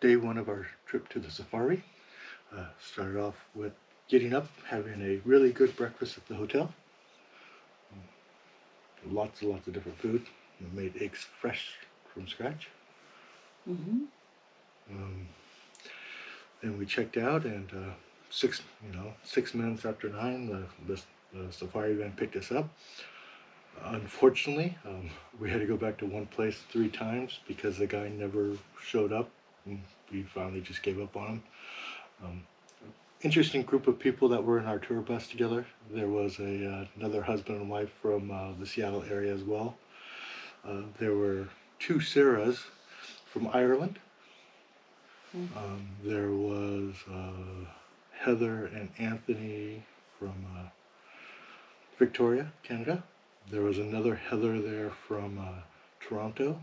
day one of our trip to the safari. Started off with getting up, having a really good breakfast at the hotel. Lots and lots of different food. We made eggs fresh from scratch. Mm-hmm. Then we checked out, and 6 minutes after 9, the safari van picked us up. Unfortunately, we had to go back to one place 3 times because the guy never showed up, and we finally just gave up on him. Interesting group of people that were in our tour bus together. There was another husband and wife from the Seattle area as well. There were 2 Sarahs from Ireland. There was Heather and Anthony from Victoria, Canada. There was another Heather there from Toronto.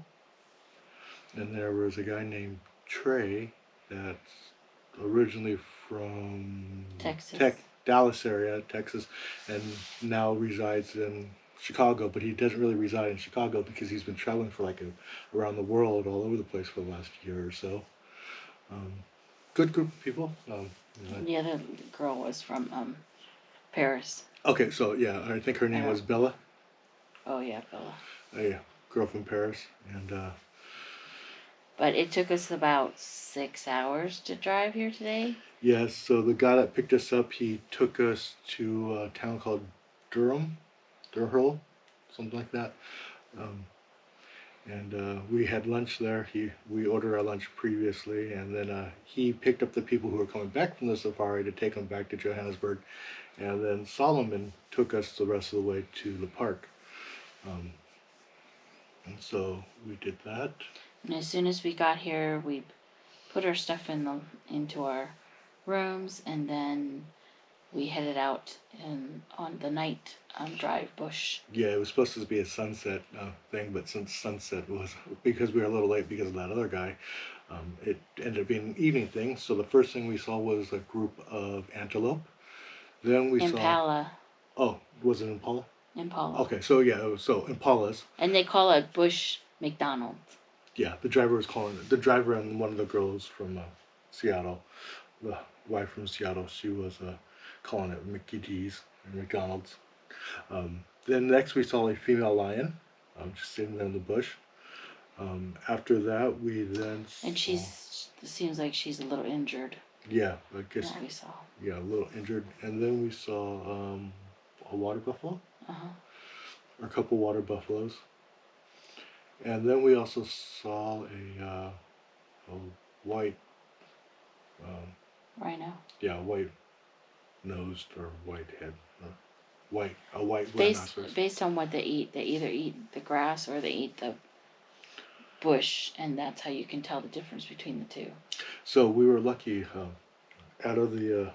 And there was a guy named Trey that's originally from Texas. Dallas area, Texas, and now resides in Chicago, but he doesn't really reside in Chicago because he's been traveling for around the world, all over the place for the last year or so. Good group of people. The other girl was from Paris. Okay, so yeah, I think her name was Bella. Oh yeah, Bella. A girl from Paris, and but it took us about 6 hours to drive here today. Yes, so the guy that picked us up, he took us to a town called Durham, something like that. And we had lunch there. We ordered our lunch previously, and then he picked up the people who were coming back from the safari to take them back to Johannesburg. And then Solomon took us the rest of the way to the park. And so we did that. And as soon as we got here, we put our stuff into our rooms, and then we headed out on the night drive bush. Yeah, it was supposed to be a sunset thing, but since sunset was, because we were a little late because of that other guy, it ended up being an evening thing. So the first thing we saw was a group of antelope. Then we Impala. Oh, was it Impala? Impala. Okay, so yeah, so Impalas. And they call it Bush McDonald's. Yeah, the driver was calling it. The driver and one of the girls from Seattle, the wife from Seattle, she was calling it Mickey D's or McDonald's. Then next we saw a female lion, just sitting there in the bush. After that, we then saw, and seems like she's a little injured. Yeah, I guess. That we saw. Yeah, a little injured, and then we saw a water buffalo. Or a couple water buffaloes. And then we also saw a white rhino. Yeah, white nosed or white head, a white rhinoceros. Based on what they eat, they either eat the grass or they eat the bush, and that's how you can tell the difference between the two. So we were lucky. Out of the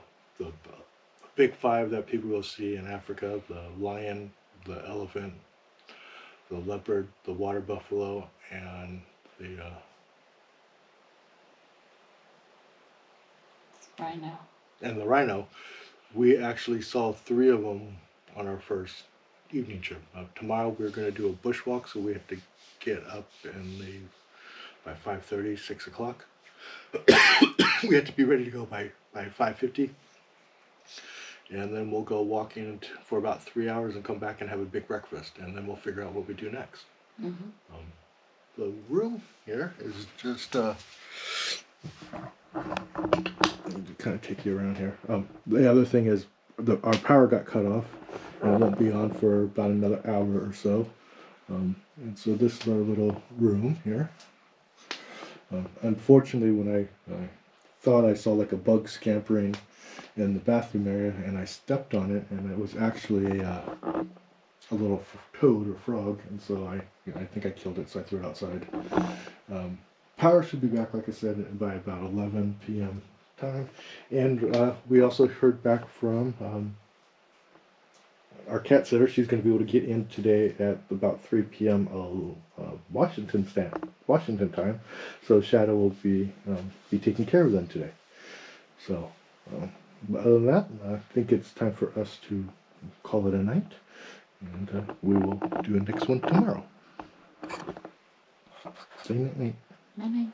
big 5 that people will see in Africa: the lion, the elephant, the leopard, the water buffalo, and the rhino. And the rhino, we actually saw 3 of them on our first evening trip. Tomorrow we're going to do a bushwalk, so we have to get up and leave by 5:30, 6 o'clock. We have to be ready to go by 5:50. And then we'll go walking for about 3 hours and come back and have a big breakfast, and then we'll figure out what we do next. The room here is just kind of take you around here. The other thing is our power got cut off, and it won't be on for about another hour or so. And so this is our little room here. Unfortunately, when I thought I saw like a bug scampering in the bathroom area, and I stepped on it, and it was actually a little toad or frog, and so I think I killed it, so I threw it outside. Power should be back, like I said, by about 11 p.m. time, and we also heard back from our cat sitter. She's going to be able to get in today at about 3 p.m. Washington time, so Shadow will be taking care of them today. So, but other than that, I think it's time for us to call it a night, and we will do a next one tomorrow. Say night. Night.